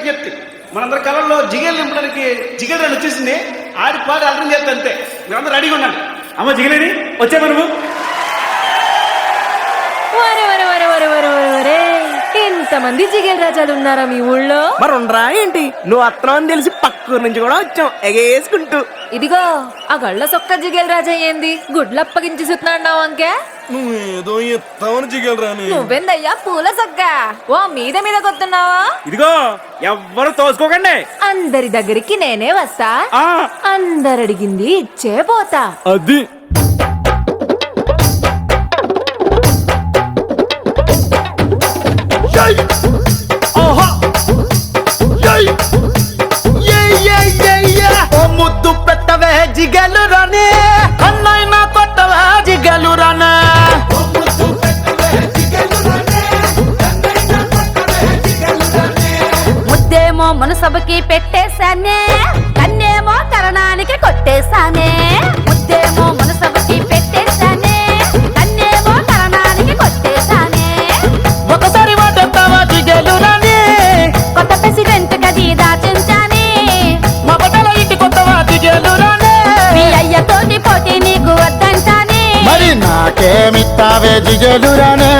విజ్ఞప్తి. మనందరి కళల్లో జిగేలు నింపడానికి జిగేల్ అని వచ్చేసింది. ఆడి పాడి అర్థం చేస్తే అంతే. మీరందరూ రెడీగా ఉండండి. అమ్మ జిగలేని వచ్చే మనము. ఇంతమంది జిగేల్ రాజాలు ఉన్నారా మీ ఊళ్ళో? మరి ఉండరా ఏంటి? నువ్వు అత్తనం అని తెలిసి పక్కూరు నుంచి కూడా వచ్చాం ఎగేసుకుంటూ. ఇదిగో ఆ గళ్ళ సొక్క జిగేల్ రాజా ఏంది గుడ్లప్పగించి సుతున్నాడు అంకే? నువ్వేదో ఎత్తావని జిగలరాని. నువ్వెందయ్యా పూల సొక్క ఓ మీద మీద కొత్తున్నావా? ఇదిగో ఎవ్వరు తోసుకోకండి. అందరి దగ్గరికి నేనే వస్తా, అందరు అడిగింది ఇచ్చే పోతా. అది ముద్దు పెట్టవే జిగలు రానే, అన్నైనా కొట్టవే జిగలు రానే. ముద్దేమో మనసభకి పెట్టేశానే, కన్నేమో కరణానికి కొట్టేశానే. ముద్దేమో మనసభకి పెట్టేశానే, కన్నేమో కరణానికి కొట్టేశానే. ఒకసారి వాటెత్తావా జిగలు రానే, కొత్త ప్రెసిడెంట్ గది దాచించానే. మా బట్టల ఇంటి కొత్తవా జిగలు రానే. మీ అయ్యతోటి పోటీ నీకు వద్దంటానే. మరి నాకేమిత్తావే జిగలు రానే.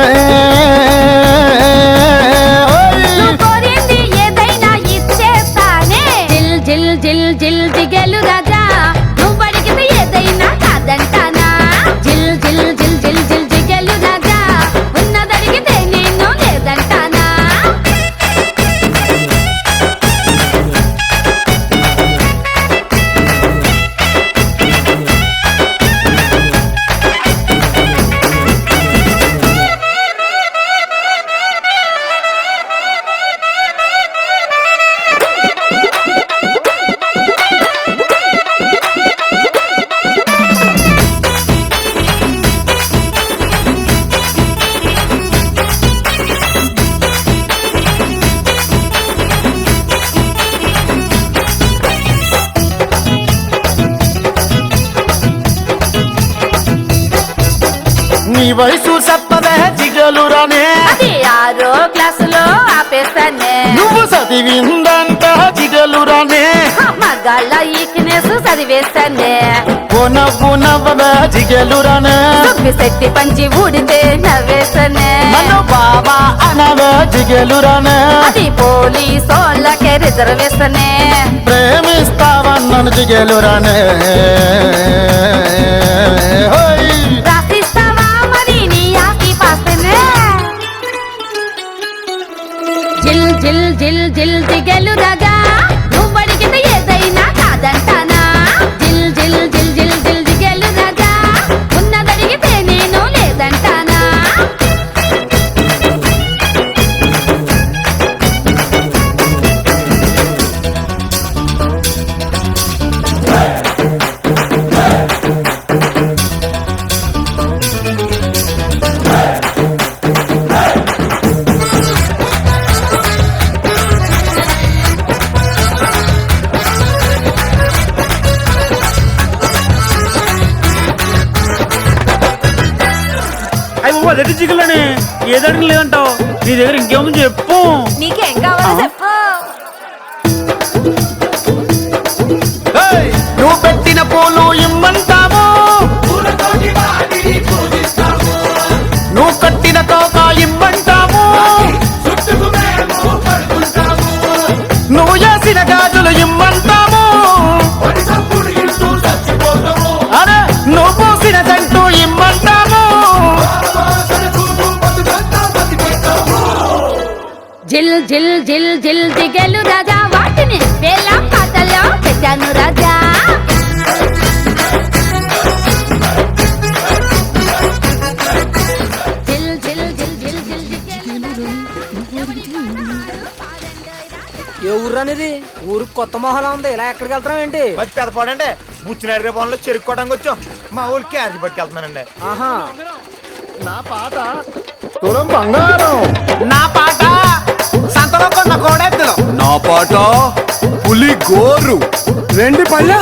నువ్వు కోరింది ఏదైనా ఇచ్చేస్తానే. జిల్ జిల్ జిల్ జిల్ జిగేలు రాజా, నువ్వు అడిగింది ఏదైనా కాదంటానా. జిల్ జిల్ జిల్ జిల్ జిల్ జిగేలు రాజా, ఉన్నదడిగితే నేను లేదంటానా. నీ వయసు సత్తదే జిగలు రానే, అది 6వ క్లాసులో ఆపేస్తానే. నువ్వు చదివిందంట జిగలు రానే. మగాళ్ళ ఈక్నెస్ చదివేస్తానే. నవ్వు నవ్వవే జిగలు రానే, శెట్టి పంచి ఊడితే నవ్వేస్తానే. నన్ను బాబా అనవే జిగలు రానే. అది పోలీసోళ్ళకే రిజర్వేషనే. ప్రేమిస్తావన్నను జిగలు రానే. రాసిస్తావా మరి నీ ఆస్తి పాస్తేనే. జిల్ జిల్ జిల్ జిల్ జిగేలు రాజా, నువ్వు అడిగింది ఏదైనా కాదంటానా. జిల్ జిల్ జిల్ జిల్ జిల్ జిగేలు రాజా, ఉన్నదడిగితే నేను లేదంటానా. అయ్యి అదటి జిగలని ఏదడికి లేదంటావు. నీ దగ్గర ఇంకేముంది చెప్పు. నీకేం కావాలో చెప్పు. నువ్వు పెట్టిన పూలు ఇమ్మంటాము, నువ్వు కట్టిన తోక ఇమ్మంటాము, నువ్వు చేసిన గాజులు ఇమ్మంటాము, అరే నువ్వు పూసిన జంటు ఇమ్మంటాము. జిల్ జిల్ జిల్ జిల్ జిగేలు రాజా, వాటిని వేల పాటల్లో పెట్టాను రాజా. జిల్ జిల్ జిల్ జిల్ జిల్ జిగేలు ఏ ఊరు అనేది? ఊరు కొత్త మొహలా ఉంది, ఇలా ఎక్కడికి వెళ్తాం ఏంటి? పెద్దపాడండి బుచ్చినాడు పనులు చెరుక్కోవడానికి వచ్చాం. మా ఊరికి క్యారీ పట్టుకెళ్తున్నానండి. ఆహా, నా పాట తులం బంగారం, నా పాట సంతలో కొన్న కోడెత్తులు, నా పాట పులి గోరు, 2 పళ్ళు,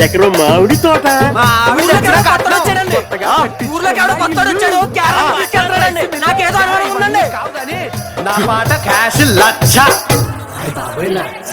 ఎక్కడ మామిడి తోట. నాకేదో ఉందండి. నా పాట క్యాష్ లచ్చ. బాబోయ్ లచ్చ